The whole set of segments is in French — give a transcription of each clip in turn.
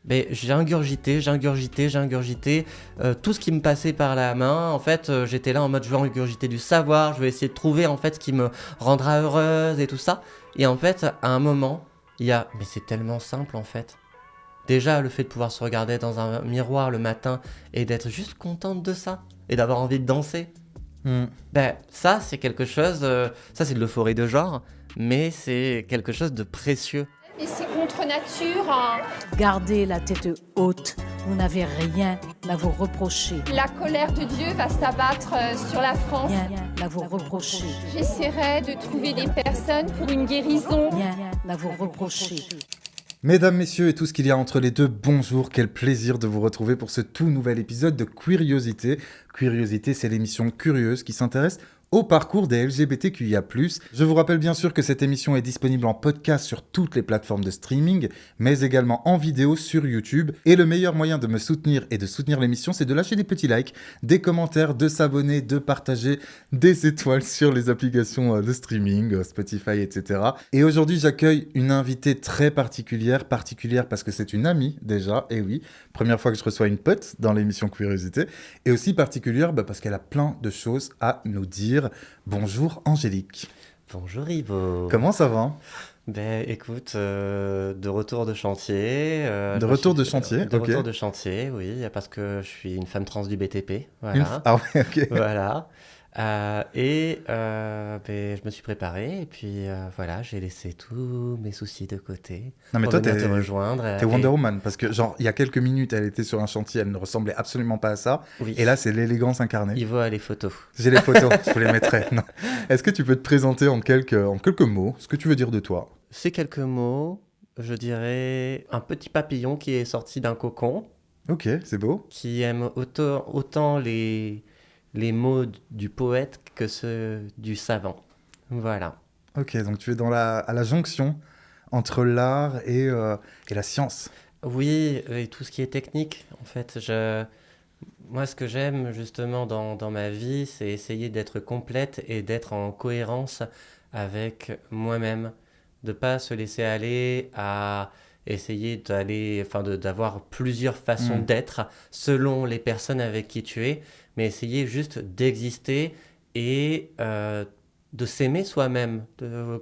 Mais j'ai ingurgité tout ce qui me passait par la main. En fait, j'étais là en mode je veux ingurgiter du savoir, je veux essayer de trouver en fait ce qui me rendra heureuse et tout ça. Et en fait, à un moment, mais c'est tellement simple en fait. Déjà, le fait de pouvoir se regarder dans un miroir le matin et d'être juste contente de ça et d'avoir envie de danser. Ça, c'est quelque chose, ça c'est de l'euphorie de genre, mais c'est quelque chose de précieux. Et c'est contre nature. Hein. Gardez la tête haute, vous n'avez rien à vous reprocher. La colère de Dieu va s'abattre sur la France. Rien à vous reprocher. J'essaierai de trouver des personnes pour une guérison. Rien à vous reprocher. Mesdames, messieurs et tout ce qu'il y a entre les deux, bonjour, quel plaisir de vous retrouver pour ce tout nouvel épisode de Curiosité. Curiosité, c'est l'émission curieuse qui s'intéresse au parcours des LGBTQIA+. Je vous rappelle bien sûr que cette émission est disponible en podcast sur toutes les plateformes de streaming, mais également en vidéo sur YouTube. Et le meilleur moyen de me soutenir et de soutenir l'émission, c'est de lâcher des petits likes, des commentaires, de s'abonner, de partager, des étoiles sur les applications de streaming, Spotify, etc. Et aujourd'hui, j'accueille une invitée très particulière parce que c'est une amie déjà, et oui, première fois que je reçois une pote dans l'émission Curiosité, et aussi particulière parce qu'elle a plein de choses à nous dire. Bonjour Angélique. Bonjour Ivo. Comment ça va ? Écoute, de retour de chantier. De retour de chantier, De ok. retour de chantier, oui, parce que je suis une femme trans du BTP. Voilà. Ah ouais, ok. Voilà. Je me suis préparé et puis voilà, j'ai laissé tous mes soucis de côté. Non mais pour toi, venir te rejoindre. T'es Wonder Woman, parce que genre, il y a quelques minutes, elle était sur un chantier, elle ne ressemblait absolument pas à ça. Oui. Et là, c'est l'élégance incarnée. Ivo a les photos. J'ai les photos, je vous les mettrai. Non. Est-ce que tu peux te présenter en quelques mots ce que tu veux dire de toi ? Ces quelques mots, je dirais un petit papillon qui est sorti d'un cocon. Ok, c'est beau. Qui aime autant les mots du poète que ceux du savant. Voilà. Ok, donc tu es à la jonction entre l'art et la science. Oui, et tout ce qui est technique, en fait. Moi, ce que j'aime justement dans ma vie, c'est essayer d'être complète et d'être en cohérence avec moi-même. De pas se laisser aller à essayer d'avoir plusieurs façons d'être selon les personnes avec qui tu es, mais essayer juste d'exister et de s'aimer soi-même,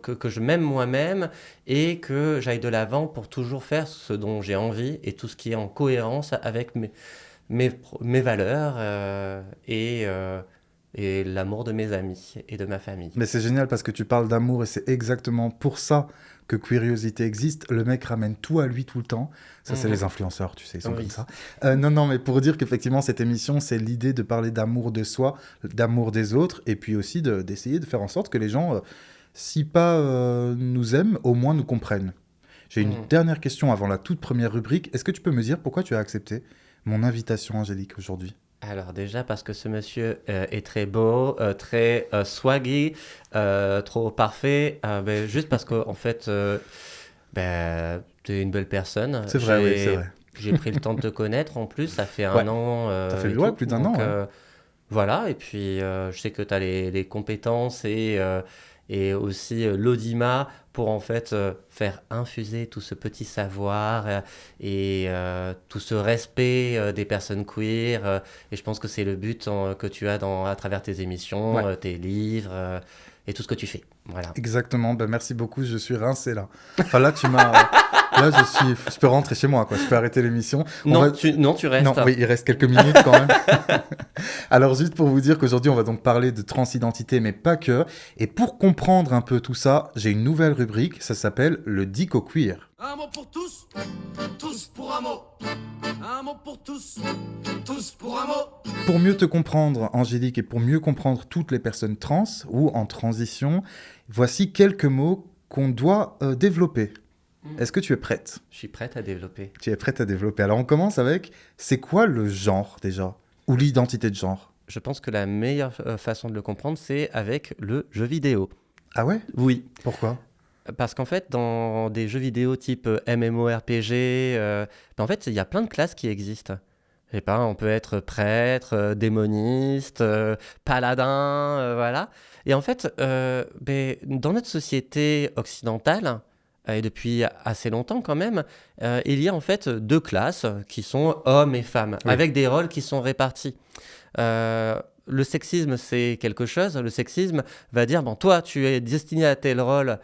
que je m'aime moi-même et que j'aille de l'avant pour toujours faire ce dont j'ai envie et tout ce qui est en cohérence avec mes valeurs et l'amour de mes amis et de ma famille. Mais c'est génial parce que tu parles d'amour et c'est exactement pour ça que Curiosité existe. Le mec ramène tout à lui tout le temps. Ça, c'est les influenceurs, tu sais, ils sont comme ça. Non, mais pour dire qu'effectivement, cette émission, c'est l'idée de parler d'amour de soi, d'amour des autres, et puis aussi d'essayer de faire en sorte que les gens, si pas nous aiment, au moins nous comprennent. J'ai une dernière question avant la toute première rubrique. Est-ce que tu peux me dire pourquoi tu as accepté mon invitation, Angélique, aujourd'hui ? Alors déjà parce que ce monsieur est très beau, très swaggy, trop parfait, juste parce qu'en fait, t'es une belle personne. C'est vrai, oui, c'est vrai. J'ai pris le temps de te connaître en plus, ça fait un an. Ça fait plus d'un an. Voilà, et puis je sais que tu as les compétences et aussi l'audimat pour en fait faire infuser tout ce petit savoir et tout ce respect des personnes queer. Et je pense que c'est le but que tu as à travers tes émissions, tes livres et tout ce que tu fais. Voilà. Exactement, merci beaucoup, je suis rincé là. Enfin là, tu m'as... Là, je peux rentrer chez moi, quoi. Je peux arrêter l'émission. Tu restes. Non, oui, il reste quelques minutes quand même. Alors, juste pour vous dire qu'aujourd'hui, on va donc parler de transidentité, mais pas que. Et pour comprendre un peu tout ça, j'ai une nouvelle rubrique, ça s'appelle le Dico Queer. Un mot pour tous, tous pour un mot. Un mot pour tous, tous pour un mot. Pour mieux te comprendre, Angélique, et pour mieux comprendre toutes les personnes trans ou en transition, voici quelques mots qu'on doit développer. Est-ce que tu es prête ? Je suis prête à développer. Tu es prête à développer. Alors on commence avec, c'est quoi le genre déjà ? Ou l'identité de genre ? Je pense que la meilleure façon de le comprendre, c'est avec le jeu vidéo. Ah ouais ? Oui. Pourquoi ? Parce qu'en fait, dans des jeux vidéo type MMORPG, en fait, il y a plein de classes qui existent. Je sais pas, on peut être prêtre, démoniste, paladin, voilà. Et en fait, dans notre société occidentale, et depuis assez longtemps quand même, il y a en fait 2 classes qui sont hommes et femmes, Oui. avec des rôles qui sont répartis. Le sexisme, c'est quelque chose. Le sexisme va dire, bon, toi, tu es destiné à tel rôle,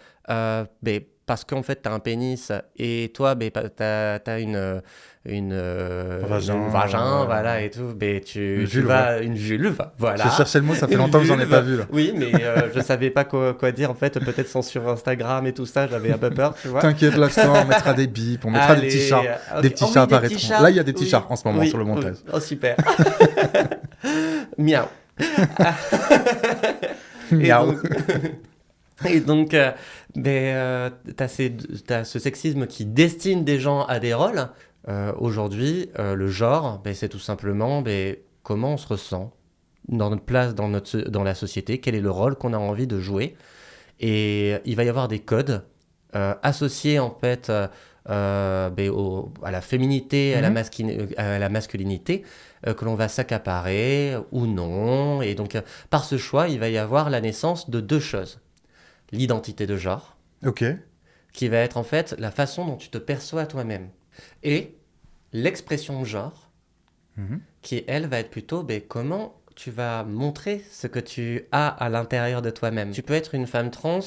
mais parce qu'en fait, tu as un pénis, et toi, tu as Vagin, un vagin, voilà, et tout. Mais Une tu vulve, vas, une vulve, voilà. Je cherchais le mot, ça fait Une longtemps que j'en ai vulve. pas vu là. Oui, mais je savais pas quoi dire, en fait. Peut-être sans sur Instagram et tout ça, j'avais un peu peur, tu vois. T'inquiète, lâche-toi, on mettra des bips, on mettra des petits Allez, chats. ok. Des petits Oh oui, chats des apparaîtront. petits chats. Là, il y a des petits Oui, chats en ce moment oui, sur le montage. oui. Oh, super. Miaou. Miaou. Et donc, t'as ce sexisme qui destine des gens à des rôles. Aujourd'hui, le genre, c'est tout simplement comment on se ressent dans notre place dans la société, quel est le rôle qu'on a envie de jouer. Et il va y avoir des codes associés en fait à la féminité, à la masculinité, que l'on va s'accaparer ou non. Et donc, par ce choix, il va y avoir la naissance de 2 choses. L'identité de genre, Ok. qui va être en fait la façon dont tu te perçois toi-même. Et l'expression de genre, Mhm. qui elle va être plutôt comment tu vas montrer ce que tu as à l'intérieur de toi-même. Tu peux être une femme trans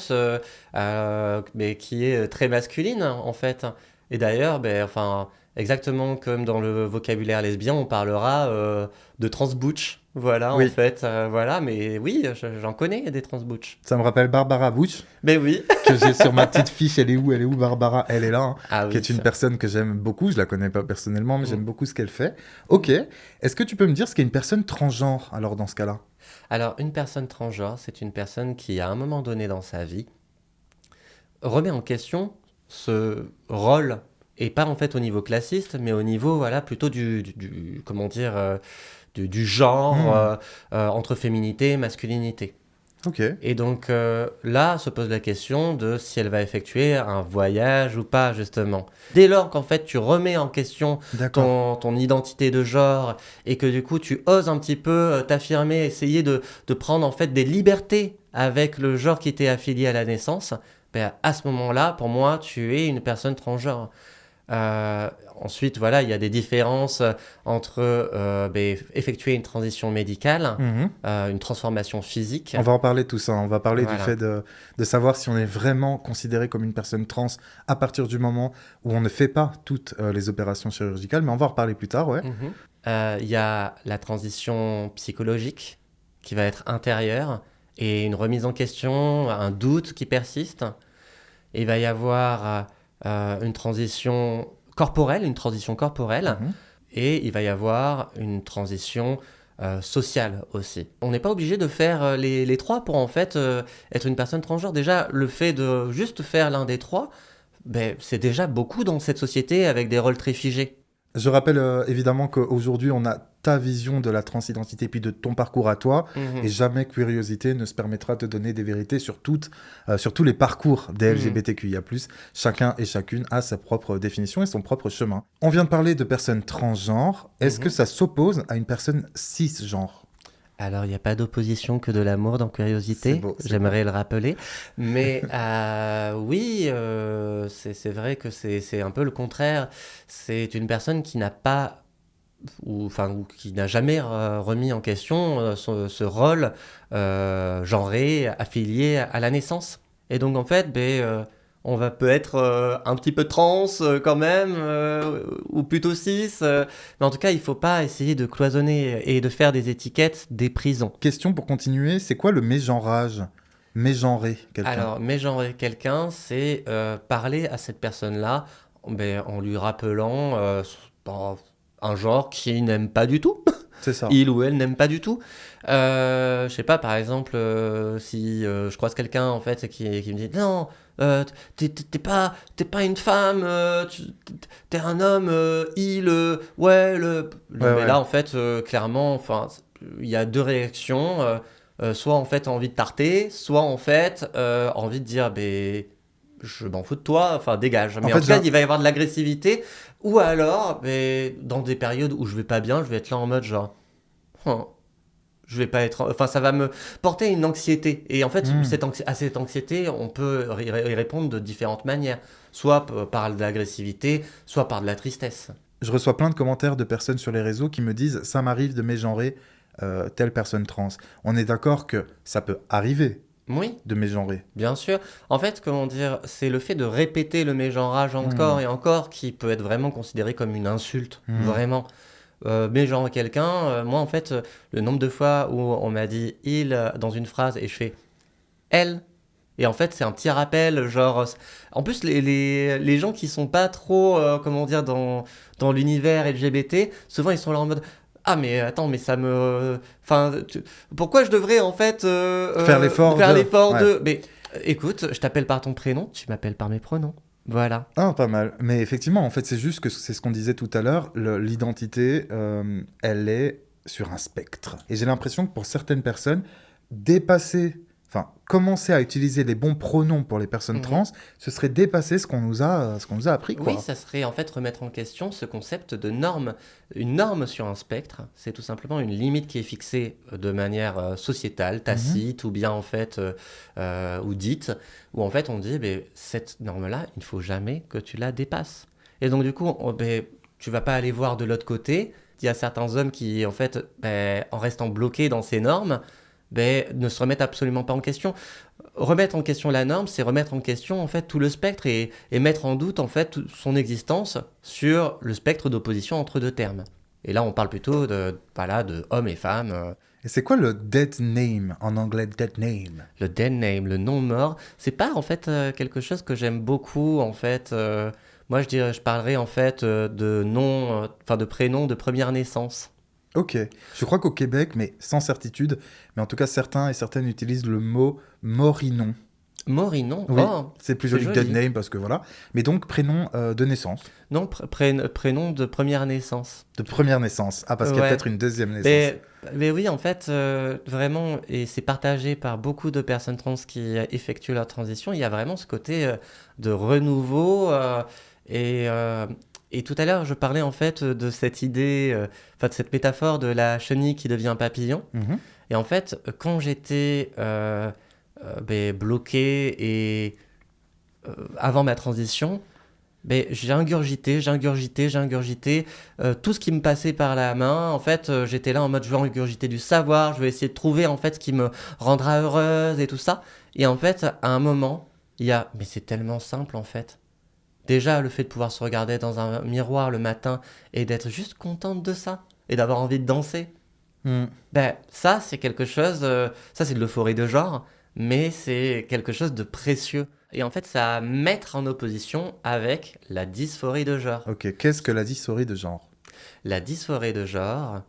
mais qui est très masculine en fait. Et d'ailleurs, exactement comme dans le vocabulaire lesbien, on parlera de transbutch. Voilà, Oui. en fait, voilà. Mais oui, j'en connais des transbutch. Ça me rappelle Barbara Bush, Mais oui. que j'ai sur ma petite fiche. Elle est où Barbara? Elle est là, hein, Ah qui oui. est une personne que j'aime beaucoup. Je la connais pas personnellement, mais Mm. j'aime beaucoup ce qu'elle fait. Ok. Est-ce que tu peux me dire ce qu'est une personne transgenre, alors, dans ce cas-là? Alors, une personne transgenre, c'est une personne qui, à un moment donné dans sa vie, remet en question ce rôle, et pas en fait au niveau classiste, mais au niveau, voilà, plutôt comment dire, du genre entre féminité et masculinité. Ok. Et donc là se pose la question de si elle va effectuer un voyage ou pas, justement. Dès lors qu'en fait tu remets en question D'accord. ton identité de genre et que du coup tu oses un petit peu t'affirmer, essayer de prendre en fait des libertés avec le genre qui t'est affilié à la naissance, à ce moment-là, pour moi, tu es une personne transgenre. Ensuite, voilà, il y a des différences entre effectuer une transition médicale, Mhm. une transformation physique. On va en parler de tout ça. On va parler du Voilà. fait de savoir si on est vraiment considéré comme une personne trans à partir du moment où on ne fait pas toutes les opérations chirurgicales. Mais on va en reparler plus tard, ouais. Il y a la transition psychologique qui va être intérieure et une remise en question, un doute qui persiste. Et il va y avoir une transition corporelle, Mhm. et il va y avoir une transition sociale aussi. On n'est pas obligé de faire les 3 pour en fait être une personne transgenre. Déjà, le fait de juste faire l'un des 3, c'est déjà beaucoup dans cette société avec des rôles très figés. Je rappelle évidemment qu'aujourd'hui, on a ta vision de la transidentité puis de ton parcours à toi. Et jamais Curiosité ne se permettra de donner des vérités sur tous les parcours des LGBTQIA+. Chacun et chacune a sa propre définition et son propre chemin. On vient de parler de personnes transgenres. Est-ce que ça s'oppose à une personne cisgenre? Alors, il n'y a pas d'opposition que de l'amour dans Curiosité, C'est beau, c'est j'aimerais le rappeler. Mais oui, c'est vrai que c'est un peu le contraire. C'est une personne qui n'a pas, ou qui n'a jamais remis en question ce rôle genré, affilié à la naissance. Et donc, en fait, on va peut-être un petit peu trans quand même, ou plutôt cis. Mais en tout cas, il ne faut pas essayer de cloisonner et de faire des étiquettes des prisons. Question pour continuer, c'est quoi le mégenrage? Mégenrer quelqu'un. Alors, mégenrer quelqu'un, c'est parler à cette personne-là en lui rappelant un genre qu'il n'aime pas du tout. C'est ça. Il ou elle n'aime pas du tout. Je sais pas, par exemple, si je croise quelqu'un en fait qui me dit non, t'es pas une femme, t'es un homme, ouais, mais là en fait clairement, enfin, il y a 2 réactions, soit en fait envie de tarter, soit en fait envie de dire je m'en fous de toi, enfin dégage. Mais en tout cas, il va y avoir de l'agressivité, ou alors dans des périodes où je vais pas bien, je vais être là en mode genre je vais pas être... Enfin, ça va me porter une anxiété. Et en fait, à cette anxiété, on peut y répondre de différentes manières. Soit par de l'agressivité, soit par de la tristesse. Je reçois plein de commentaires de personnes sur les réseaux qui me disent « ça m'arrive de mégenrer telle personne trans ». On est d'accord que ça peut arriver Oui, de mégenrer. bien sûr. En fait, comment dire, c'est le fait de répéter le mégenrage encore et encore qui peut être vraiment considéré comme une insulte. Vraiment. Mégenrer quelqu'un, moi, en fait, le nombre de fois où on m'a dit « il » dans une phrase et je fais « elle ». Et en fait, c'est un petit rappel, genre... En plus, les gens qui sont pas trop, comment dire, dans l'univers LGBT, souvent, ils sont là en mode... Ah, mais attends, mais ça me... Enfin, pourquoi je devrais, en fait... Faire l'effort de... Mais écoute, je t'appelle par ton prénom, tu m'appelles par mes pronoms. Voilà. Ah, pas mal. Mais effectivement, en fait, c'est juste que c'est ce qu'on disait tout à l'heure, l'identité, elle est sur un spectre. Et j'ai l'impression que pour certaines personnes, commencer à utiliser les bons pronoms pour les personnes trans, ce serait dépasser ce qu'on nous a appris, quoi. Oui, ça serait en fait remettre en question ce concept de norme. Une norme sur un spectre, c'est tout simplement une limite qui est fixée de manière sociétale, tacite, ou bien en fait, ou dite, où en fait on dit, cette norme-là, il ne faut jamais que tu la dépasses. Et donc du coup, tu vas pas aller voir de l'autre côté. Il y a certains hommes qui, en fait, en restant bloqués dans ces normes, ne se remettent absolument pas en question. Remettre en question la norme, c'est remettre en question en fait tout le spectre et mettre en doute en fait son existence sur le spectre d'opposition entre deux termes. Et là, on parle plutôt de hommes et femmes. Et c'est quoi le dead name en anglais, dead name? Le dead name, le nom mort, c'est pas en fait quelque chose que j'aime beaucoup en fait. Moi, je parlerais en fait de prénom de première naissance. Ok, je crois qu'au Québec, mais sans certitude, mais en tout cas certains et certaines utilisent le mot morinon. Morinon, oui, c'est plus joli que dead name parce que voilà. Mais donc prénom de naissance. Non, prénom de première naissance. De première naissance. Ah, parce qu'il y a peut-être une deuxième naissance. Mais oui, en fait, vraiment, et c'est partagé par beaucoup de personnes trans qui effectuent leur transition, il y a vraiment ce côté de renouveau et tout à l'heure, je parlais en fait de cette idée, de cette métaphore de la chenille qui devient papillon. Et en fait, quand j'étais bloqué et avant ma transition, j'ai ingurgité tout ce qui me passait par la main. En fait, j'étais là en mode je veux ingurgiter du savoir, je vais essayer de trouver en fait ce qui me rendra heureuse et tout ça. Et en fait, à un moment, mais c'est tellement simple en fait. Déjà, le fait de pouvoir se regarder dans un miroir le matin et d'être juste contente de ça et d'avoir envie de danser, ça, c'est quelque chose... ça, c'est de l'euphorie de genre, mais c'est quelque chose de précieux. Et en fait, ça à mettre en opposition avec la dysphorie de genre. Ok, qu'est-ce que la dysphorie de genre? La dysphorie de genre,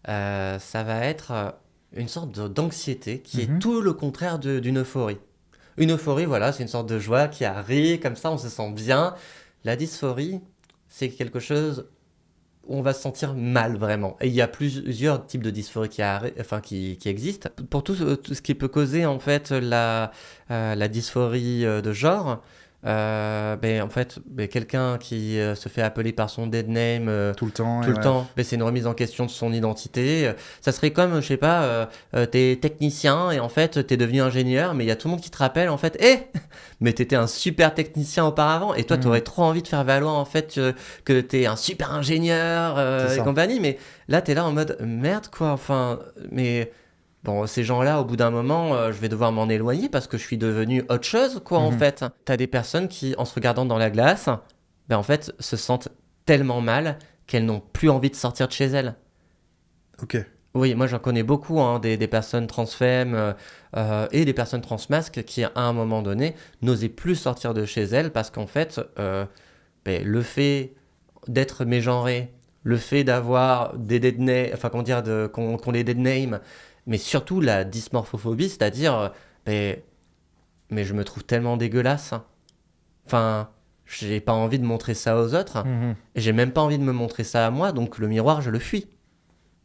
ça va être une sorte d'anxiété qui est tout le contraire d'une euphorie. Une euphorie, voilà, c'est une sorte de joie qui arrive, comme ça, on se sent bien. La dysphorie, c'est quelque chose où on va se sentir mal, vraiment. Et il y a plusieurs types de dysphorie qui existent. Pour tout ce qui peut causer, en fait, la dysphorie de genre, en fait, quelqu'un qui se fait appeler par son dead name tout le temps, c'est une remise en question de son identité. Ça serait comme, je sais pas, t'es technicien et en fait t'es devenu ingénieur, mais il y a tout le monde qui te rappelle en fait, mais t'étais un super technicien auparavant et toi t'aurais trop envie de faire valoir en fait que t'es un super ingénieur et compagnie, mais là t'es là en mode merde quoi, enfin, mais... Bon, ces gens-là, au bout d'un moment, je vais devoir m'en éloigner parce que je suis devenu autre chose, quoi, en fait. T'as des personnes qui, en se regardant dans la glace, en fait, se sentent tellement mal qu'elles n'ont plus envie de sortir de chez elles. Ok. Oui, moi, j'en connais beaucoup, des personnes transfemmes et des personnes transmasques qui, à un moment donné, n'osaient plus sortir de chez elles parce qu'en fait, le fait d'être mégenré, le fait d'avoir des dead names, enfin, qu'on les dead name, mais surtout la dysmorphophobie, c'est-à-dire, mais je me trouve tellement dégueulasse. Enfin, j'ai pas envie de montrer ça aux autres, et j'ai même pas envie de me montrer ça à moi, donc le miroir, je le fuis.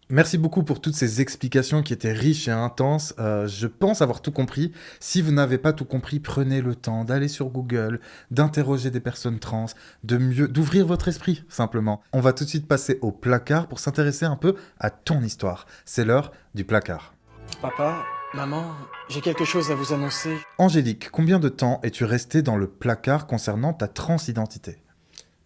Merci beaucoup pour toutes ces explications qui étaient riches et intenses. Je pense avoir tout compris. Si vous n'avez pas tout compris, prenez le temps d'aller sur Google, d'interroger des personnes trans, d'ouvrir votre esprit, simplement. On va tout de suite passer au placard pour s'intéresser un peu à ton histoire. C'est l'heure du placard. Papa, maman, j'ai quelque chose à vous annoncer. Angélique, combien de temps es-tu restée dans le placard concernant ta transidentité?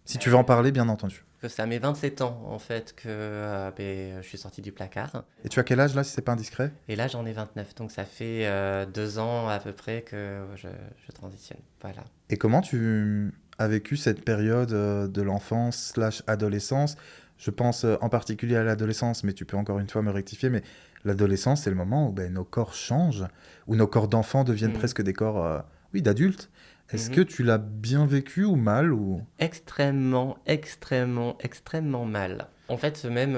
Si tu veux en parler, bien entendu. Que c'est à mes 27 ans, en fait, que je suis sorti du placard. Et tu as quel âge là, si c'est pas indiscret? Et là, j'en ai 29, donc ça fait 2 ans à peu près que je transitionne. Voilà. Et comment tu as vécu cette période de l'enfance / adolescence? Je pense en particulier à l'adolescence, mais tu peux encore une fois me rectifier, mais l'adolescence, c'est le moment où nos corps changent, où nos corps d'enfants deviennent presque des corps d'adultes. Est-ce que tu l'as bien vécu ou mal ou... Extrêmement, extrêmement, extrêmement mal. En fait, même,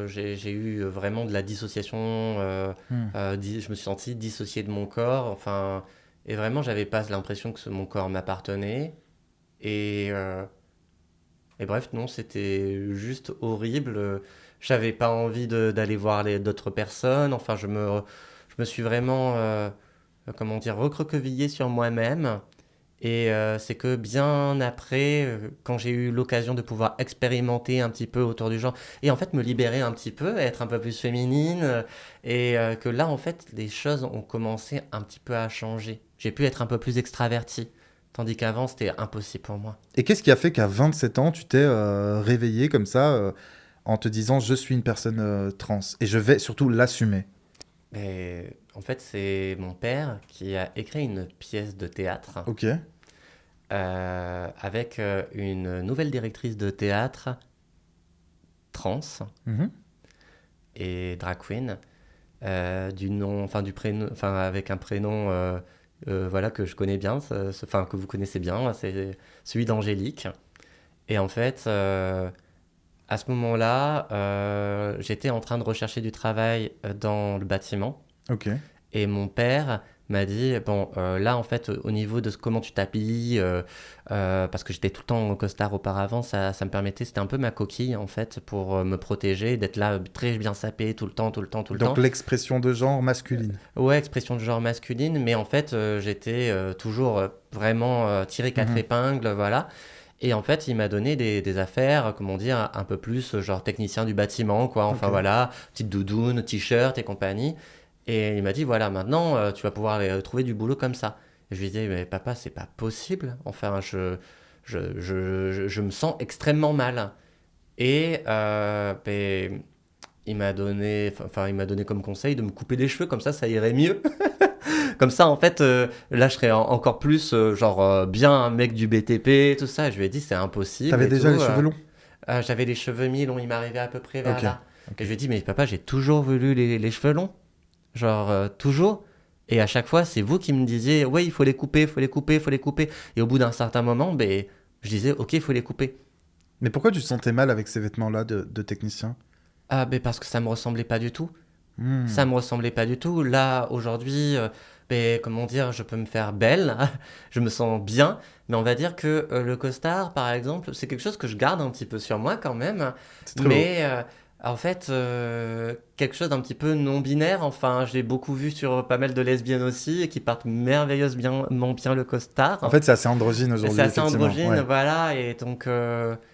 j'ai eu vraiment de la dissociation. Je me suis senti dissocié de mon corps. Enfin, et vraiment, j'avais pas l'impression que mon corps m'appartenait. Et bref, non, c'était juste horrible. J'avais pas envie d'aller voir d'autres personnes. Enfin, je me suis vraiment, recroquevillé sur moi-même. Et c'est que bien après, quand j'ai eu l'occasion de pouvoir expérimenter un petit peu autour du genre, et en fait me libérer un petit peu, être un peu plus féminine, que là, en fait, les choses ont commencé un petit peu à changer. J'ai pu être un peu plus extraverti, tandis qu'avant, c'était impossible pour moi. Et qu'est-ce qui a fait qu'à 27 ans, tu t'es réveillé comme ça, en te disant « je suis une personne trans et je vais surtout l'assumer ». Et en fait, c'est mon père qui a écrit une pièce de théâtre Ok. avec une nouvelle directrice de théâtre trans Mhm. et drag queen, du prénom, avec un prénom voilà, que je connais bien, que vous connaissez bien, c'est celui d'Angélique. Et en fait, à ce moment-là, j'étais en train de rechercher du travail dans le bâtiment. Ok. Et mon père m'a dit, bon, là, en fait, au niveau de comment tu t'habilles, parce que j'étais tout le temps en costard auparavant, ça me permettait, c'était un peu ma coquille, en fait, pour me protéger, d'être là très bien sapé tout le temps. Donc l'expression de genre masculine. Ouais, expression de genre masculine, mais en fait, j'étais toujours vraiment tiré quatre épingles, voilà. Et en fait, il m'a donné des affaires, comment dire, un peu plus genre technicien du bâtiment, quoi. Enfin voilà, petite doudoune, t-shirt et compagnie. Et il m'a dit, voilà, maintenant, tu vas pouvoir trouver du boulot comme ça. Et je lui disais, mais papa, c'est pas possible. Enfin, je me sens extrêmement mal. Et il m'a donné comme conseil de me couper les cheveux, comme ça irait mieux. Comme ça, en fait, là, je serais encore plus, bien un mec du BTP, tout ça. Je lui ai dit, c'est impossible. T'avais déjà les cheveux longs? J'avais les cheveux mi-longs, il m'arrivait à peu près vers là. Ok. Et je lui ai dit, mais papa, j'ai toujours voulu les cheveux longs. Toujours. Et à chaque fois, c'est vous qui me disiez, ouais, il faut les couper, il faut les couper, il faut les couper. Et au bout d'un certain moment, je disais, ok, il faut les couper. Mais pourquoi tu te sentais mal avec ces vêtements-là de technicien? Parce que ça me ressemblait pas du tout. Ça me ressemblait pas du tout. Là, aujourd'hui, comment dire, je peux me faire belle, je me sens bien, mais on va dire que le costard, par exemple, c'est quelque chose que je garde un petit peu sur moi quand même. C'est très Mais en fait, quelque chose d'un petit peu non-binaire. Enfin, j'ai beaucoup vu sur pas mal de lesbiennes aussi, qui partent merveilleusement bien le costard. En fait, c'est assez androgyne aujourd'hui. C'est assez effectivement. androgyne, Ouais. voilà. Et donc,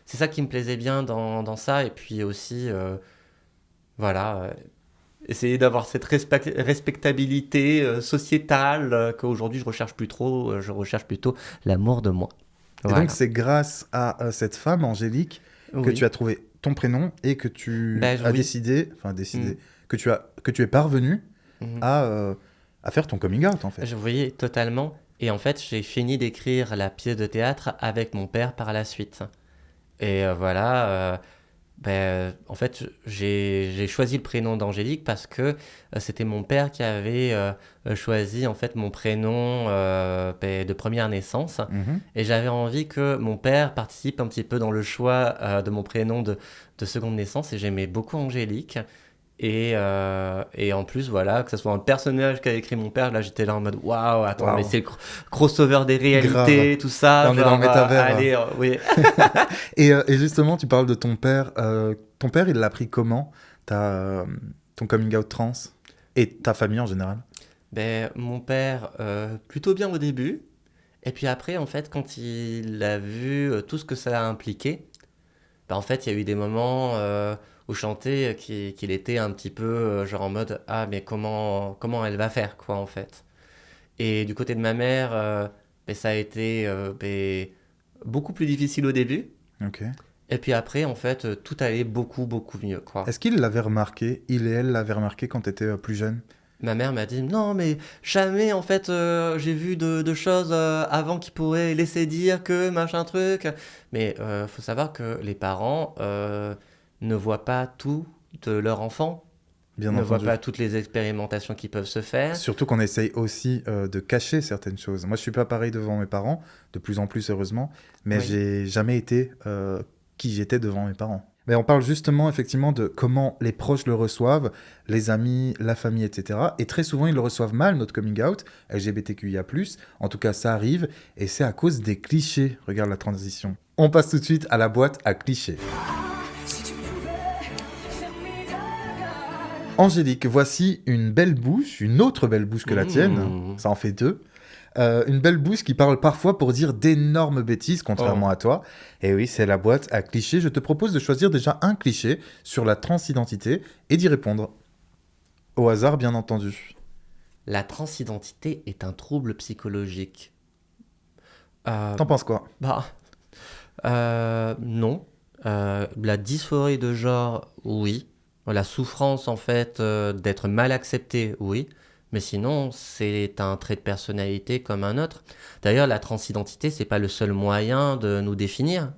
c'est ça qui me plaisait bien dans ça. Et puis aussi, voilà, essayer d'avoir cette respectabilité sociétale qu'aujourd'hui je recherche plus trop. Je recherche plutôt l'amour de moi. Et Voilà. donc, c'est grâce à cette femme, Angélique, que Oui. tu as trouvé ton prénom et que tu as oui. décidé, que tu es parvenu Mhm. à faire ton coming out, en fait. Je voyais totalement. Et en fait, j'ai fini d'écrire la pièce de théâtre avec mon père par la suite. Et voilà, en fait, j'ai choisi le prénom d'Angélique parce que c'était mon père qui avait choisi en fait mon prénom de première naissance. Mhm. Et j'avais envie que mon père participe un petit peu dans le choix de mon prénom de seconde naissance. Et j'aimais beaucoup Angélique. Et en plus, voilà, que ce soit un personnage qu'a écrit mon père, là j'étais là en mode waouh, attends, Waouh. mais c'est le crossover des réalités, Grave. tout ça. Là, on est dans le métavers. Allez, oui. Et justement, tu parles de ton père. Ton père, il l'a pris comment, ton coming out trans? Et ta famille en général? Mon père, plutôt bien au début. Et puis après, en fait, quand il a vu tout ce que ça a impliqué, en fait, il y a eu des moments où je sentais qu'il était un petit peu genre en mode ah mais comment elle va faire quoi en fait. Et du côté de ma mère, ça a été beaucoup plus difficile au début. Ok. Et puis après, en fait, tout allait beaucoup, beaucoup mieux, quoi. Est-ce qu'il l'avait remarqué, il et elle l'avaient remarqué quand tu étais plus jeune? Ma mère m'a dit, non, mais jamais, en fait, j'ai vu de choses avant qui pourraient laisser dire que machin truc. Mais faut savoir que les parents ne voient pas tout de leur enfant, Bien ne voient entendu. pas toutes les expérimentations qui peuvent se faire. Surtout qu'on essaye aussi de cacher certaines choses. Moi, je suis pas pareil devant mes parents, de plus en plus heureusement, mais Oui. j'ai jamais été qui j'étais devant mes parents. Mais on parle justement effectivement de comment les proches le reçoivent, les amis, la famille, etc. Et très souvent, ils le reçoivent mal, notre coming out, LGBTQIA+. En tout cas, ça arrive, et c'est à cause des clichés. Regarde la transition. On passe tout de suite à la boîte à clichés. Angélique, voici une belle bouche, une autre belle bouche que la tienne, ça en fait deux. Une belle bouche qui parle parfois pour dire d'énormes bêtises, contrairement à toi. Et oui, c'est la boîte à clichés. Je te propose de choisir déjà un cliché sur la transidentité et d'y répondre. Au hasard, bien entendu. La transidentité est un trouble psychologique. T'en penses quoi? Non. La dysphorie de genre, oui. La souffrance, en fait, d'être mal accepté, oui. Mais sinon, c'est un trait de personnalité comme un autre. D'ailleurs, la transidentité, c'est pas le seul moyen de nous définir.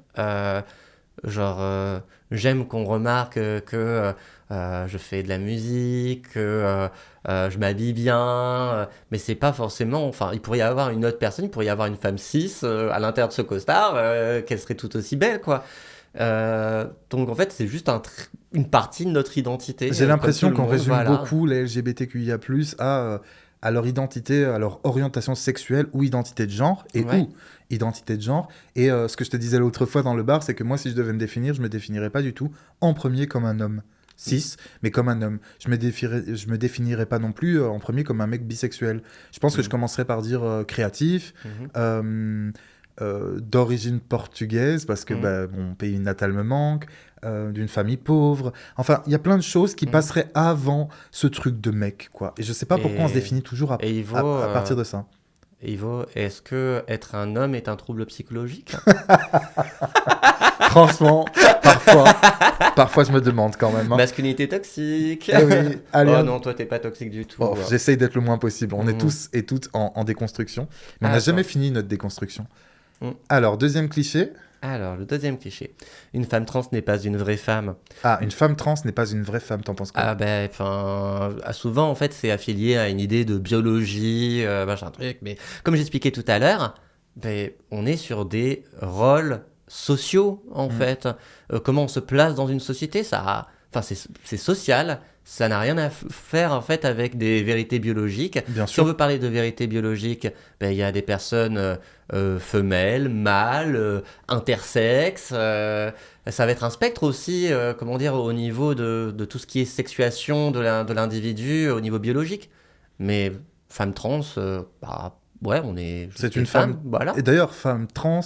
J'aime qu'on remarque que je fais de la musique, que je m'habille bien, mais c'est pas forcément... Enfin, il pourrait y avoir une autre personne, il pourrait y avoir une femme cis à l'intérieur de ce costard, qu'elle serait tout aussi belle, quoi. Donc en fait, c'est juste une partie de notre identité. J'ai l'impression qu'on résume voilà. beaucoup les LGBTQIA+, à leur identité, à leur orientation sexuelle ou identité de genre, et Ouais. ou identité de genre. Et ce que je te disais l'autre fois dans le bar, c'est que moi, si je devais me définir, je me définirais pas du tout en premier comme un homme cis, mais comme un homme. Je me définirais pas non plus en premier comme un mec bisexuel. Je pense que je commencerais par dire créatif, d'origine portugaise, parce que mon pays natal me manque, d'une famille pauvre. Enfin, il y a plein de choses qui passeraient avant ce truc de mec, quoi. Et je sais pas pourquoi on se définit toujours à partir de ça. Ivo, est-ce que être un homme est un trouble psychologique? Franchement, parfois je me demande quand même. Hein. Masculinité toxique. Eh oui, allez, Oh non, toi t'es pas toxique du tout. j'essaye d'être le moins possible. On est tous et toutes en déconstruction, mais on n'a jamais fini notre déconstruction. Alors, deuxième cliché. Alors, le deuxième cliché. Une femme trans n'est pas une vraie femme. Ah, une femme trans n'est pas une vraie femme, t'en penses quoi? Souvent, en fait, c'est affilié à une idée de biologie, machin truc. Mais comme j'expliquais tout à l'heure, on est sur des rôles sociaux, en fait. Comment on se place dans une société, c'est social. Ça n'a rien à faire, en fait, avec des vérités biologiques. Bien Si sûr. on veut parler de vérités biologiques, il y a des personnes femelles, mâles, intersexes. Ça va être un spectre aussi, au niveau de tout ce qui est sexuation de l'individu au niveau biologique. Mais femme trans, on est... C'est une femme. Voilà. Et d'ailleurs, femme trans,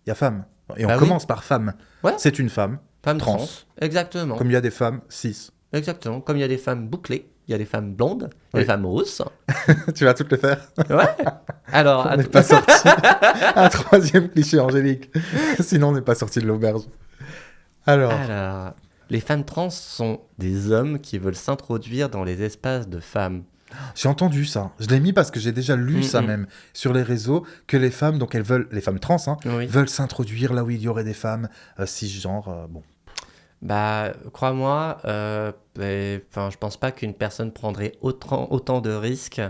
il y a femme. Et on Bah oui. commence par femme. Ouais. C'est une femme. Femme trans. trans. Exactement. Comme il y a des femmes cis. Exactement. Comme il y a des femmes bouclées, il y a des femmes blondes, il y a des femmes rousses. Tu vas toutes les faire. Ouais. Alors, On n'est pas sorti. Un troisième cliché, Angélique. Sinon, on n'est pas sorti de l'auberge. Alors, les femmes trans sont des hommes qui veulent s'introduire dans les espaces de femmes. j'ai entendu ça. Je l'ai mis parce que j'ai déjà lu ça même sur les réseaux, que les femmes, donc elles veulent, les femmes trans, Oui. veulent s'introduire là où il y aurait des femmes cisgenres. Bon. Crois-moi, je pense pas qu'une personne prendrait autant de risques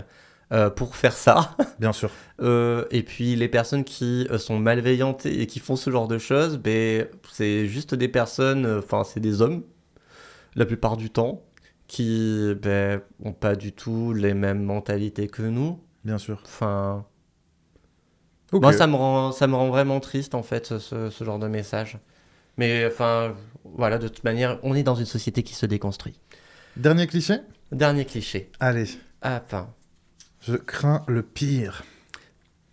pour faire ça. Bien sûr. Et puis les personnes qui sont malveillantes et qui font ce genre de choses, c'est juste des personnes, c'est des hommes, la plupart du temps, qui ont pas du tout les mêmes mentalités que nous. Bien sûr. Moi, ça me rend vraiment triste, en fait, ce genre de message. Mais voilà, de toute manière, on est dans une société qui se déconstruit. Dernier cliché. Dernier cliché. Allez. Enfin, Je crains le pire.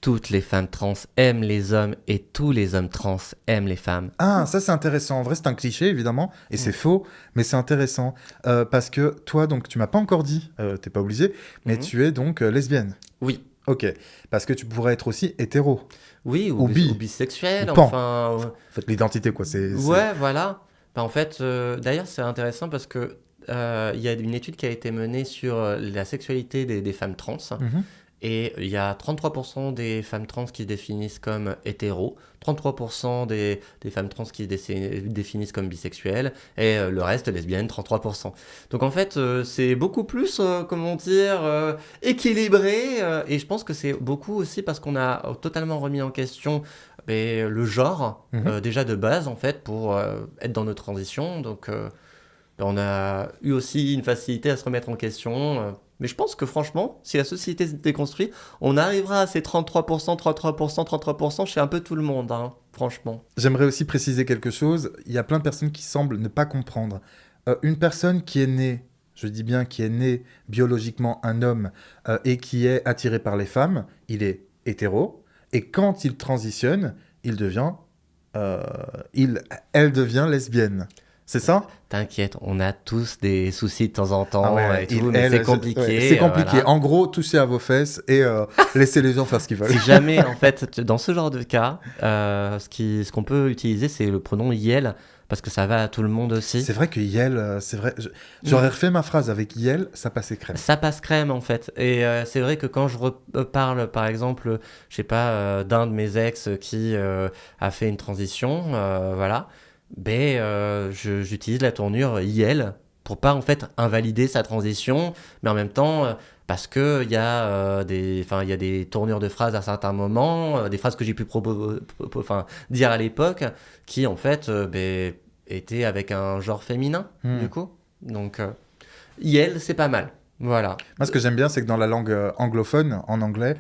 toutes les femmes trans aiment les hommes et tous les hommes trans aiment les femmes. Ah, ça c'est intéressant. En vrai, c'est un cliché, évidemment, et c'est faux, mais c'est intéressant. Parce que toi, donc, tu m'as pas encore dit, t'es pas obligé, mais tu es donc lesbienne. Oui. Ok, parce que tu pourrais être aussi hétéro. Oui, Ou bi. ou bisexuel, Ou pan. enfin... En fait, l'identité, quoi. Ouais, voilà. Bah, en fait, d'ailleurs, c'est intéressant parce que il y a une étude qui a été menée sur la sexualité des femmes trans. Mhm. Et il y a 33% des femmes trans qui se définissent comme hétéros, 33% des femmes trans qui se définissent comme bisexuelles, et le reste lesbiennes, 33%. Donc en fait, c'est beaucoup plus, équilibré, et je pense que c'est beaucoup aussi parce qu'on a totalement remis en question le genre, déjà de base, en fait, pour être dans nos transitions. Donc on a eu aussi une facilité à se remettre en question. Mais je pense que franchement, si la société se déconstruit, on arrivera à ces 33%, 33%, 33% chez un peu tout le monde, hein, franchement. J'aimerais aussi préciser quelque chose. Il y a plein de personnes qui semblent ne pas comprendre. Une personne qui est née, je dis bien qui est née biologiquement un homme et qui est attiré par les femmes, il est hétéro. Et quand il transitionne, elle devient lesbienne. C'est ça ? T'inquiète, on a tous des soucis de temps en temps, Ah ouais, et tout, mais c'est compliqué. C'est compliqué. Voilà. En gros, touchez à vos fesses et laissez les gens faire ce qu'ils veulent. Si jamais, en fait, dans ce genre de cas, ce qu'on peut utiliser, c'est le pronom yel, parce que ça va à tout le monde aussi. C'est vrai que Yel, c'est vrai. J'aurais refait ma phrase avec Yel, ça passait crème. Ça passe crème, en fait. Et c'est vrai que quand je reparle, par exemple, je sais pas, d'un de mes ex qui a fait une transition, voilà, j'utilise la tournure IL pour pas en fait invalider sa transition, mais en même temps parce que il y a des tournures de phrases à certains moments, des phrases que j'ai pu dire à l'époque qui en fait étaient avec un genre féminin du coup. Donc IL c'est pas mal. Voilà. Moi, ce que j'aime bien, c'est que dans la langue anglophone, en anglais,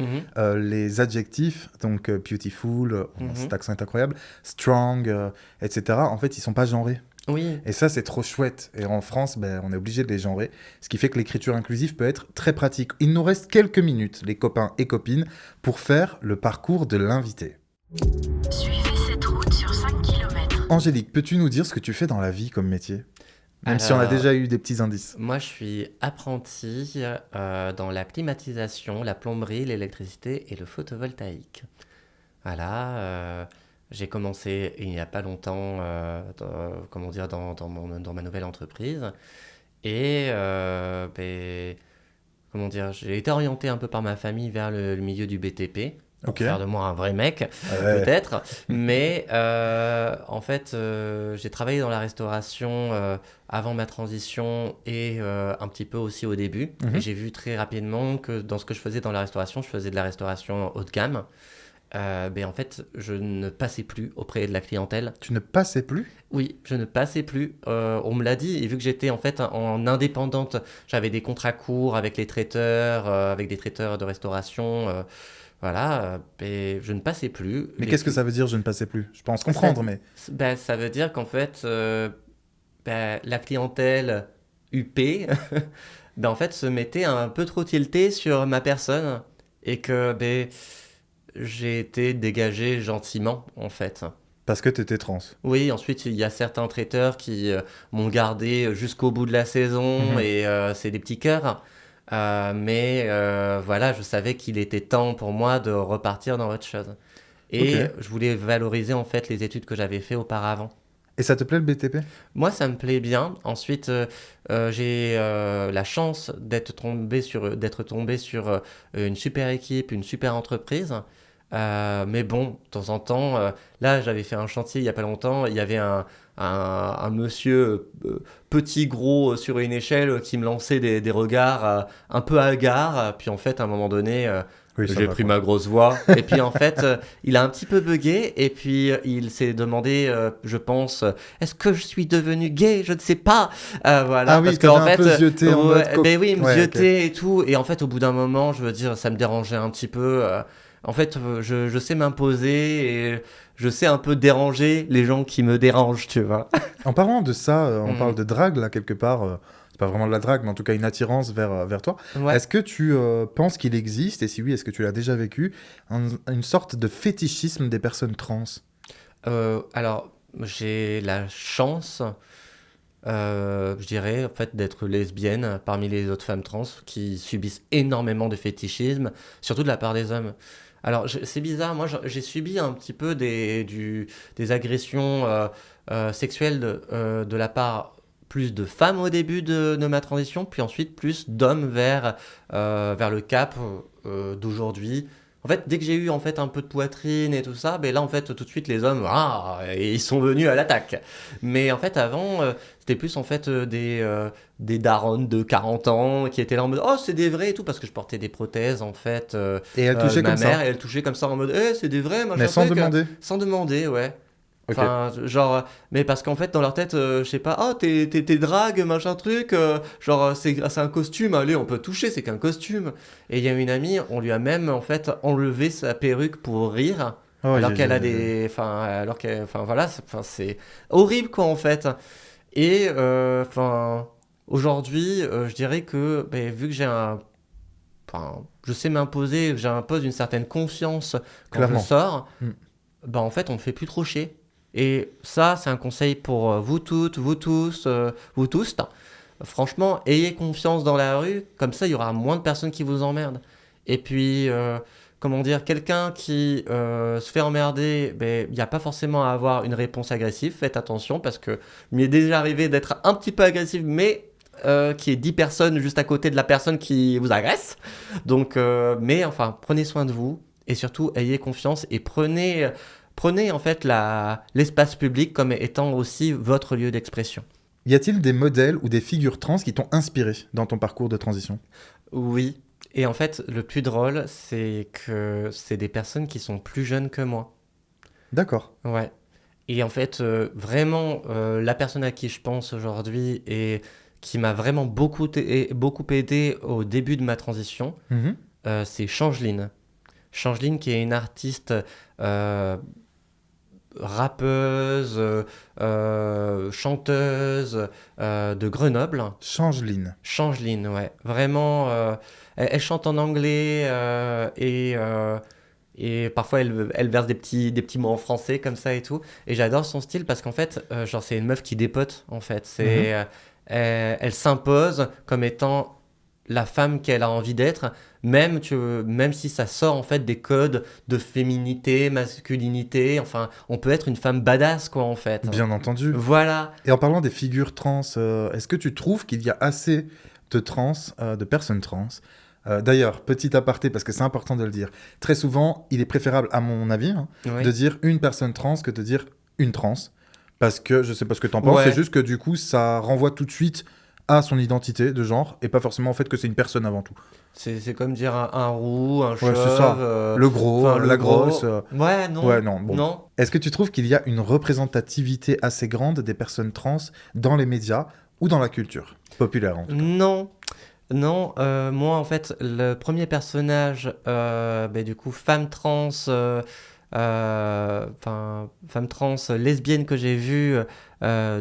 les adjectifs, donc beautiful, cet accent est incroyable, strong, etc., en fait, ils sont pas genrés. Oui. Et ça, c'est trop chouette. Et en France, on est obligé de les genrer, ce qui fait que l'écriture inclusive peut être très pratique. Il nous reste quelques minutes, les copains et copines, pour faire le parcours de l'invité. Suivez cette route sur 5 km. Angélique, peux-tu nous dire ce que tu fais dans la vie comme métier ? Même si on a déjà eu des petits indices. Moi, je suis apprenti dans la climatisation, la plomberie, l'électricité et le photovoltaïque. Voilà, j'ai commencé il n'y a pas longtemps, dans ma nouvelle entreprise. Et j'ai été orienté un peu par ma famille vers le milieu du BTP. Pour faire de moi un vrai mec, peut-être. Mais en fait, j'ai travaillé dans la restauration avant ma transition et un petit peu aussi au début. Et j'ai vu très rapidement que dans ce que je faisais dans la restauration, je faisais de la restauration haut de gamme. En fait, je ne passais plus auprès de la clientèle. Tu ne passais plus ? Oui, je ne passais plus. On me l'a dit, et vu que j'étais en fait en indépendante, j'avais des contrats courts avec les traiteurs, avec des traiteurs de restauration. Voilà, je ne passais plus. Mais qu'est-ce que ça veut dire, je ne passais plus ? Je pense comprendre, mais... Ça veut dire qu'en fait, la clientèle UP, en fait, se mettait un peu trop tiltée sur ma personne et que j'ai été dégagé gentiment, en fait. Parce que tu étais trans. Oui, ensuite, il y a certains traiteurs qui m'ont gardé jusqu'au bout de la saison et c'est des petits cœurs. Voilà, je savais qu'il était temps pour moi de repartir dans autre chose. Et je voulais valoriser en fait les études que j'avais fait auparavant. Et ça te plaît le BTP ? Moi, ça me plaît bien. Ensuite, j'ai la chance d'être tombé sur une super équipe, une super entreprise. Mais bon, de temps en temps, là, j'avais fait un chantier il n'y a pas longtemps. Il y avait un monsieur petit, gros sur une échelle qui me lançait des regards un peu hagards. Puis en fait, à un moment donné, j'ai pris ma grosse voix. Et puis en fait, il a un petit peu bugué. Et puis il s'est demandé, je pense, est-ce que je suis devenu gay ? Je ne sais pas. Voilà, ah oui, parce qu'en fait, un peu zioté en mode oui, il me ziotait et tout. Et en fait, au bout d'un moment, je veux dire, ça me dérangeait un petit peu. En fait, je sais m'imposer et je sais un peu déranger les gens qui me dérangent, tu vois. En parlant de ça, on parle de drague, là, quelque part. C'est pas vraiment de la drague, mais en tout cas une attirance vers toi. Ouais. Est-ce que tu penses qu'il existe, et si oui, est-ce que tu l'as déjà vécu, une sorte de fétichisme des personnes trans? Alors, j'ai la chance, je dirais, en fait, d'être lesbienne parmi les autres femmes trans qui subissent énormément de fétichisme, surtout de la part des hommes. Alors, c'est bizarre, moi j'ai subi un petit peu des agressions sexuelles de la part plus de femmes au début de ma transition, puis ensuite plus d'hommes vers le cap d'aujourd'hui. En fait, dès que j'ai eu en fait un peu de poitrine et tout ça, ben là en fait tout de suite les hommes, ils sont venus à l'attaque. Mais en fait avant, c'était plus en fait des daronnes de 40 ans qui étaient là en mode oh c'est des vrais et tout parce que je portais des prothèses en fait. Et elle touchait Ma comme mère ça? et elle touchait comme ça en mode c'est des vrais machin Mais sans truc. demander? Sans demander, ouais. Ok. Enfin, genre, mais parce qu'en fait, dans leur tête, je sais pas, oh, t'es drague, machin truc, genre, c'est un costume, allez, on peut toucher, c'est qu'un costume. Et il y a une amie, on lui a même, en fait, enlevé sa perruque pour rire, Oh, alors qu'elle a des. Enfin, enfin, voilà, c'est horrible, quoi, en fait. Et, enfin, aujourd'hui, je dirais que, ben, vu que j'ai un. Enfin, je sais m'imposer, que j'impose une certaine confiance quand Clairement. je sors, Mm. ben, en fait, on me fait plus trop chier. Et ça, c'est un conseil pour vous toutes, vous tous, vous tous. Franchement, ayez confiance dans la rue, comme ça, il y aura moins de personnes qui vous emmerdent. Et puis, comment dire, quelqu'un qui se fait emmerder, ben, il n'y a pas forcément à avoir une réponse agressive. Faites attention, parce que il m'est déjà arrivé d'être un petit peu agressif, mais qui est 10 personnes juste à côté de la personne qui vous agresse. Donc, mais enfin, prenez soin de vous, et surtout, ayez confiance, et prenez en fait l'espace public comme étant aussi votre lieu d'expression. Y a-t-il des modèles ou des figures trans qui t'ont inspiré dans ton parcours de transition? Oui, et en fait, le plus drôle, c'est que c'est des personnes qui sont plus jeunes que moi. D'accord. Ouais. Et en fait, vraiment, la personne à qui je pense aujourd'hui et qui m'a vraiment beaucoup aidé au début de ma transition, Mhm. C'est Changeline. Changeline qui est une artiste rappeuse, chanteuse de Grenoble. Changeline. Changeline, ouais. Vraiment, elle chante en anglais et parfois elle verse des petits mots en français comme ça et tout. Et j'adore son style parce qu'en fait, genre c'est une meuf qui dépote en fait. Elle s'impose comme étant la femme qu'elle a envie d'être, même si ça sort en fait des codes de féminité, masculinité, enfin, on peut être une femme badass quoi en fait. Bien entendu. Voilà. Et en parlant des figures trans, est-ce que tu trouves qu'il y a assez de trans, de personnes trans? D'ailleurs, petit aparté, parce que c'est important de le dire, très souvent, il est préférable, à mon avis, Oui. de dire une personne trans que de dire une trans. Parce que, je sais pas ce que t'en penses, Ouais. c'est juste que du coup, ça renvoie tout de suite à son identité de genre, et pas forcément au fait que c'est une personne avant tout. C'est comme dire un roux, un Ouais, chauve. c'est ça. Le gros, enfin, le la gros. grosse. Ouais, non. Ouais, non, bon. Non. Est-ce que tu trouves qu'il y a une représentativité assez grande des personnes trans dans les médias ou dans la culture populaire en tout cas? Non. Non, moi en fait, le premier personnage, du coup, femme trans lesbienne que j'ai vue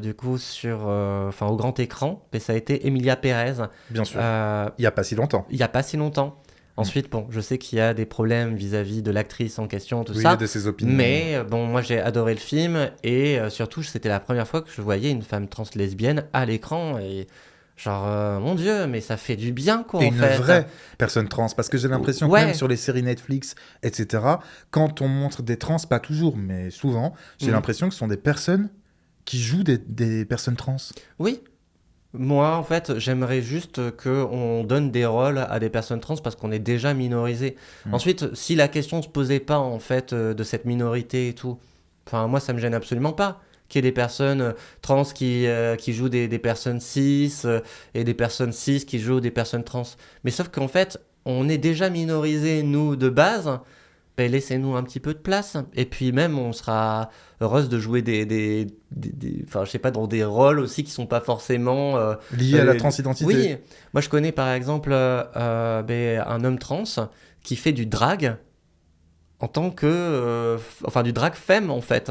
du coup au grand écran, mais ça a été Emilia Pérez. Bien sûr. Il Il y a pas si longtemps. n'y a pas si longtemps. Ensuite, bon, je sais qu'il y a des problèmes vis-à-vis de l'actrice en question, tout Oui, ça. de ses opinions. Mais bon, moi j'ai adoré le film et surtout c'était la première fois que je voyais une femme trans lesbienne à l'écran et genre mon Dieu, mais ça fait du bien quoi Et en une fait. vraie personne trans, parce que j'ai l'impression que Ouais. même sur les séries Netflix, etc., quand on montre des trans, pas toujours, mais souvent, j'ai Mhm. l'impression que ce sont des personnes qui jouent des personnes trans. Oui. Moi, en fait, j'aimerais juste qu'on donne des rôles à des personnes trans parce qu'on est déjà minorisé. Mm. Ensuite, si la question ne se posait pas, en fait, de cette minorité et tout, enfin, moi, ça me gêne absolument pas qu'il y ait des personnes trans qui jouent des personnes cis et des personnes cis qui jouent des personnes trans. Mais sauf qu'en fait, on est déjà minorisé, nous, de base. Ben, laissez-nous un petit peu de place. Et puis même, on sera heureuse de jouer enfin, je sais pas, dans des rôles aussi qui sont pas forcément... Liées à la transidentité. Oui, moi je connais par exemple un homme trans qui fait du drag en tant que... enfin, du drag femme en fait.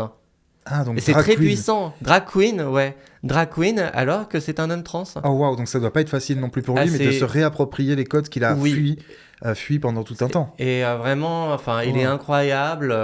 Ah, donc Et c'est drag très queen. puissant. Drag queen, ouais. Drag queen alors que c'est un homme trans. Oh waouh, donc ça doit pas être facile non plus pour Ah, lui, mais de c'est- se réapproprier les codes qu'il a Oui. fui pendant tout un temps. Et vraiment, enfin, il est Oh. incroyable.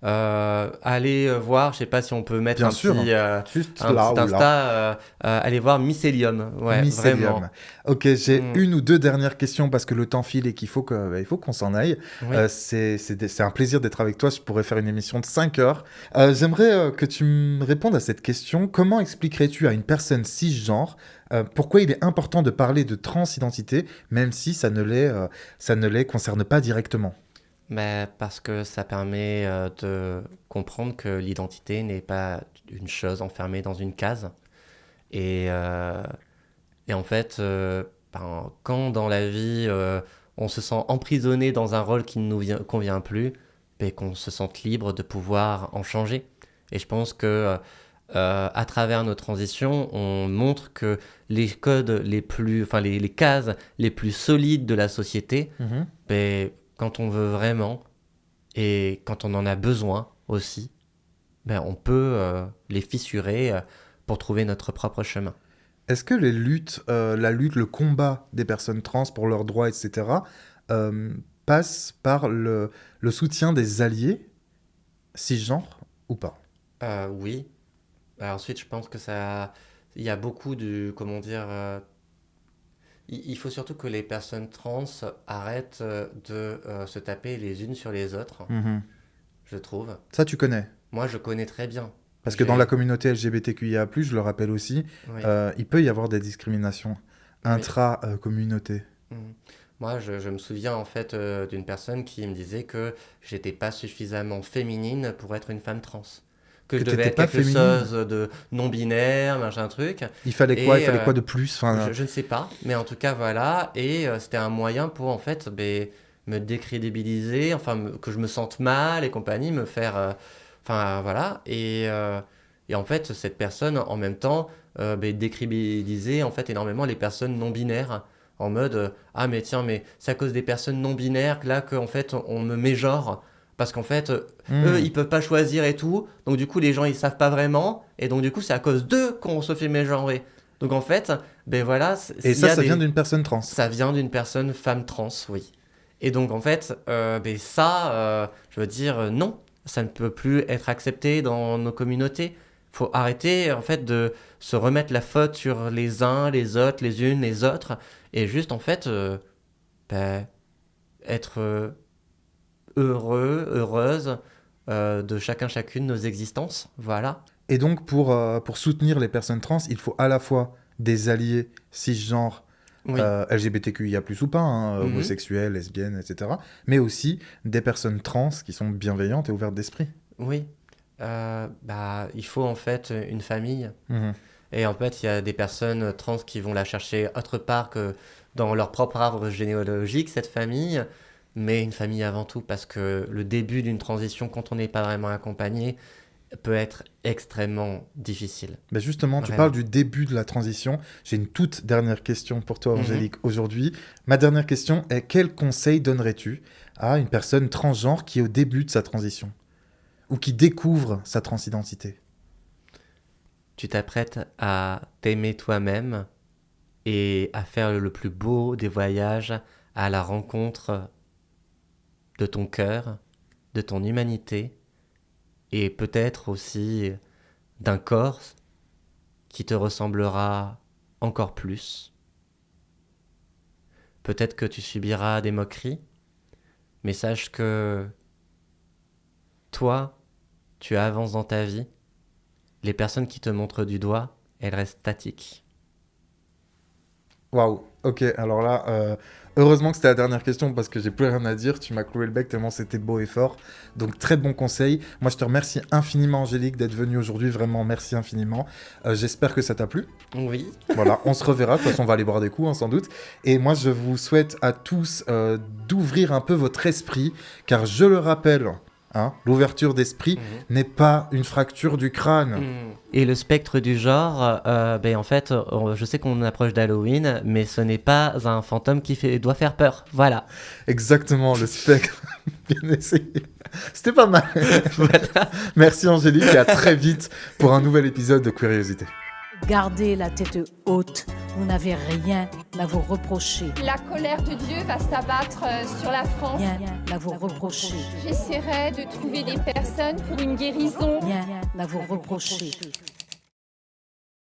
Allez voir, je sais pas si on peut mettre Bien un sûr. petit, Juste un là petit ou Insta. là. Allez voir Mycelium. Ouais, Mycelium. vraiment. Ok, j'ai Mm. une ou deux dernières questions parce que le temps file et qu'il faut il faut qu'on s'en aille. Oui. C'est un plaisir d'être avec toi. Je pourrais faire une émission de 5 heures. J'aimerais que tu me répondes à cette question. Comment expliquerais-tu à une personne cisgenre pourquoi il est important de parler de transidentité, même si ça ne les concerne pas directement? Mais parce que ça permet de comprendre que l'identité n'est pas une chose enfermée dans une case. Et, euh, et en fait, quand dans la vie, on se sent emprisonné dans un rôle qui ne nous convient plus, ben, qu'on se sente libre de pouvoir en changer. Et je pense que à travers nos transitions, on montre que les codes les plus, enfin les cases les plus solides de la société, ben, quand on veut vraiment et quand on en a besoin aussi, ben, on peut les fissurer pour trouver notre propre chemin. Est-ce que le combat des personnes trans pour leurs droits, etc., passe par le soutien des alliés cisgenres ou pas? Oui. Ensuite, je pense que il y a beaucoup de, comment dire, il faut surtout que les personnes trans arrêtent de se taper les unes sur les autres, je trouve. Ça, tu connais. Moi, je connais très bien. Parce que dans la communauté LGBTQIA+, je le rappelle aussi, Oui. il peut y avoir des discriminations intra-communauté. Mhm. Moi, je me souviens en fait d'une personne qui me disait que j'étais pas suffisamment féminine pour être une femme trans. Que je devais t'étais être pas quelque féminine chose de non-binaire, machin truc. Il fallait quoi? Et, Il fallait quoi de plus? Enfin, Je ne sais pas, mais en tout cas, voilà. Et c'était un moyen pour, en fait, me décrédibiliser, que je me sente mal et compagnie, me faire... Enfin, voilà. Et en fait, cette personne, en même temps, décrédibilisait, en fait, énormément les personnes non-binaires. En mode, ah, mais tiens, mais c'est à cause des personnes non-binaires que là, qu'en fait, on me mégenre. Parce qu'en fait, eux, ils peuvent pas choisir et tout. Donc, du coup, les gens, ils savent pas vraiment. Et donc, du coup, c'est à cause d'eux qu'on se fait mégenrer. Donc, en fait, ben voilà. et ça vient d'une personne trans. Ça vient d'une personne femme trans, oui. Et donc, en fait, je veux dire, non, ça ne peut plus être accepté dans nos communautés. Faut arrêter, en fait, de se remettre la faute sur les uns, les autres, les unes, les autres. Et juste, en fait, être heureux, heureuse de chacune de nos existences. Voilà. Et donc, pour soutenir les personnes trans, il faut à la fois des alliés cisgenres, Oui. LGBTQIA+, ou pas, homosexuels, lesbiennes, etc., mais aussi des personnes trans qui sont bienveillantes et ouvertes d'esprit. Oui. Il faut en fait une famille. Et en fait, il y a des personnes trans qui vont la chercher autre part que dans leur propre arbre généalogique, cette famille. Mais une famille avant tout, parce que le début d'une transition, quand on n'est pas vraiment accompagné, peut être extrêmement difficile. Ben justement, tu Vraiment. parles du début de la transition. J'ai une toute dernière question pour toi, Angélique, aujourd'hui. Ma dernière question est: quel conseil donnerais-tu à une personne transgenre qui est au début de sa transition ou qui découvre sa transidentité? Tu t'apprêtes à t'aimer toi-même et à faire le plus beau des voyages à la rencontre de ton cœur, de ton humanité et peut-être aussi d'un corps qui te ressemblera encore plus. Peut-être que tu subiras des moqueries, mais sache que toi, tu avances dans ta vie. Les personnes qui te montrent du doigt, elles restent statiques. Waouh, ok, alors là, heureusement que c'était la dernière question parce que j'ai plus rien à dire. Tu m'as cloué le bec tellement c'était beau et fort. Donc, très bon conseil. Moi, je te remercie infiniment, Angélique, d'être venue aujourd'hui. Vraiment, merci infiniment. J'espère que ça t'a plu. Oui. Voilà, on se reverra. De toute façon, on va aller boire des coups, sans doute. Et moi, je vous souhaite à tous d'ouvrir un peu votre esprit, car je le rappelle, l'ouverture d'esprit n'est pas une fracture du crâne. Et le spectre du genre, en fait, je sais qu'on approche d'Halloween, mais ce n'est pas un fantôme qui doit faire peur. Voilà. Exactement, le spectre. Bien essayé. C'était pas mal. Voilà. Merci Angélique et à très vite pour un nouvel épisode de Curiosité. Gardez la tête haute, vous n'avez rien à vous reprocher. La colère de Dieu va s'abattre sur la France. Rien à vous reprocher. J'essaierai de trouver des personnes pour une guérison. Rien à vous reprocher.